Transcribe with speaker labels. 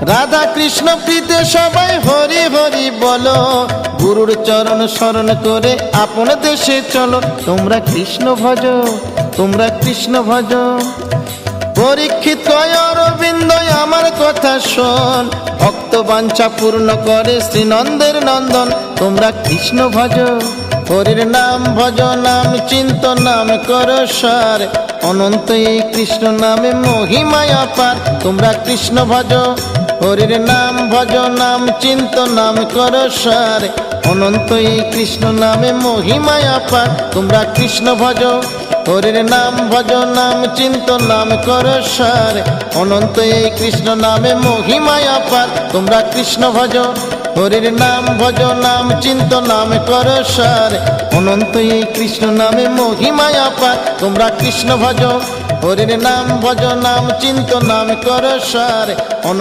Speaker 1: রাধা কৃষ্ণ প্রীতে সবাই হরি হরি বলো, গুরুর চরণ স্মরণ করে আপন দেশে চলো। তোমরা কৃষ্ণ ভজ, তোমরা কৃষ্ণ ভজ। পরীক্ষিত কয় অরবিন্দ আমার কথা শোন, ভক্ত বাঞ্ছা পূর্ণ করে শ্রীনন্দের নন্দন। তোমরা কৃষ্ণ ভজ, হরির নাম ভজ, নাম চিন্ত নাম কর সার। অনন্ত এই কৃষ্ণ নামে মহিমায় অপার। তোমরা কৃষ্ণ ভজ, হরির নাম ভজ, নাম চিন্ত নাম কর সার। অনন্ত এই কৃষ্ণ নামে মহিমায় অপার। তোমরা কৃষ্ণ ভজ, হরির নাম ভজ, নাম চিন্ত নাম কর সার। অনন্ত এই কৃষ্ণ নামে মহিমায় অপার। তোমরা কৃষ্ণ ভজ, হরির নাম ভজ, নাম চিন্ত নাম কর সার। অনন্ত এই কৃষ্ণ নামে মহিমায় অপার। তোমরা কৃষ্ণ ভজ, হরির নাম ভজ, নাম চিন্ত নাম কর সার। অনন্ত